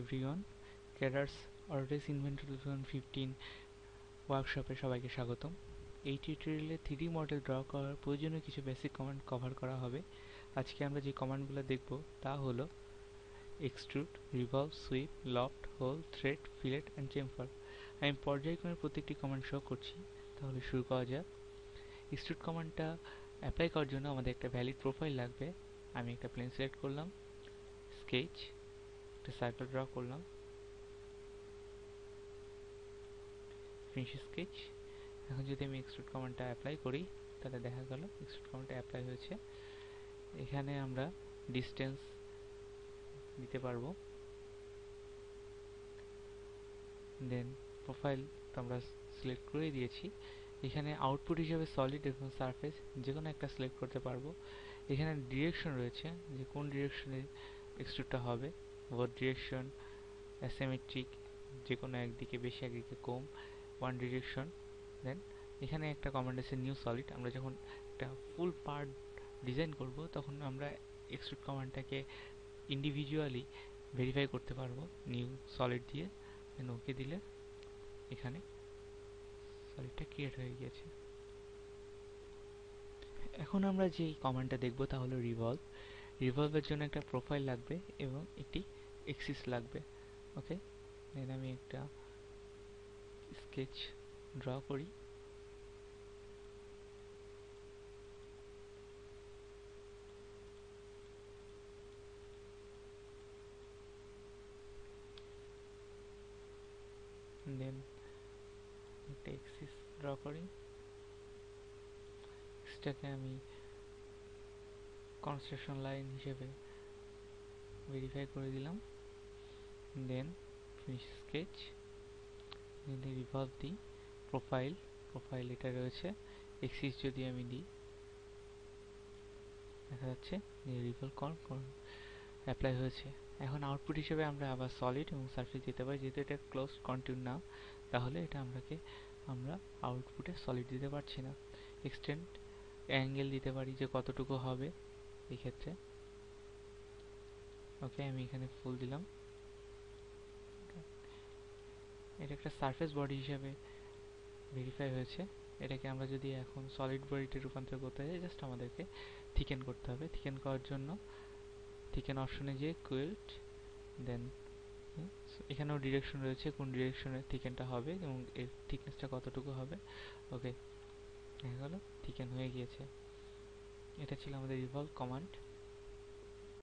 Everyone, cadres orders inventory 2015 ওয়ার্কশপে সবাইকে স্বাগতম। এই টিউটোরিয়ালে 3D মডেল ড্র করার প্রয়োজনীয় কিছু বেসিক কমান্ড কভার করা হবে। আজকে আমরা যে কমান্ডগুলো দেখব তা হলো extrude, revolve, sweep, loft, hole, thread, fillet and chamfer. আমি পর্যায়ক্রমে প্রত্যেকটি কমান্ড শো করছি, তাহলে শুরু করা যাক। এক্সট্রুড কমান্ডটা অ্যাপ্লাই করার জন্য আমাদের একটা ভ্যালিড প্রোফাইল লাগবে। আমি একটা প্লেন সিলেক্ট করলাম, স্কেচ, একটা সার্কেল ড্র করলাম, ফিনিশ স্কেচ। এখন যদি আমি এক্সট্রুড কমান্ডটা অ্যাপ্লাই করি তাহলে দেখা গেল এক্সট্রুড কমান্ডটা অ্যাপ্লাই হয়েছে। এখানে আমরা ডিসটেন্স দিতে পারবো, দেন প্রোফাইল তো আমরা সিলেক্ট করে দিয়েছি। এখানে আউটপুট হিসেবে সলিড এবং সারফেস যে কোনো একটা সিলেক্ট করতে পারবো। এখানে ডিরেকশন রয়েছে যে কোন ডিরেকশনে এক্সট্রুডটা হবে, ওয়ার্ড ডিরেকশন, অ্যাসিমেট্রিক, যে কোনো একদিকে বেশি একদিকে কম, ওয়ান ডিরেকশন। দেন এখানে একটা কমান্ড আছে নিউ সলিড। আমরা যখন একটা ফুল পার্ট ডিজাইন করব তখন আমরা এক্সট্রুড কমান্ডটাকে ইন্ডিভিজুয়ালি ভেরিফাই করতে পারবো নিউ সলিড দিয়ে। দেন ওকে দিলে এখানে সলিডটা ক্রিয়েট হয়ে গিয়েছে। এখন আমরা যে কমান্ডটা দেখব তা হলো রিভলভ। রিভলভের জন্য একটা প্রোফাইল লাগবে এবং একটি এক্সিস লাগবে। ওকে, দেন আমি একটা স্কেচ ড্র করি। দেন একটা এক্সিস ড্র করি। এক্সটাকে আমি কনস্ট্রাকশন লাইন হিসেবে ভেরিফাই করে দিলাম। দেন ফিনিশ স্কেচ, দেন রিভলভ দিই। প্রোফাইল এটা রয়েছে। এক্সিস যদি আমি দিই দেখা যাচ্ছে যে রিভলভ অ্যাপ্লাই হয়েছে। এখন আউটপুট হিসেবে আমরা আবার সলিড এবং সারফেস দিতে পারি। যেহেতু এটা ক্লোজ কন্ট্যুর না, তাহলে এটা আমরা আউটপুটে সলিড দিতে পারছি না। এক্সটেন্ড অ্যাঙ্গেল দিতে পারি যে কতটুকু হবে এই ক্ষেত্রে। ওকে, আমি এখানে ফুল দিলাম। এটা একটা সারফেস বডি হিসেবে ভেরিফাই হয়েছে। এটাকে আমরা যদি এখন সলিড বডিতে রূপান্তর করতে চাই, জাস্ট আমাদেরকে থিকেন করতে হবে। থিকেন করার জন্য থিকেন অপশনে যে কুইল্ট, দেন এখানেও ডিরেকশন রয়েছে কোন ডিরেকশনে থিকেনটা হবে এবং এর থিকনেসটা কতটুকু হবে। ওকে, দেখা গেল থিকেন হয়ে গিয়েছে। এটা ছিল আমাদের রিভলভ কমান্ড।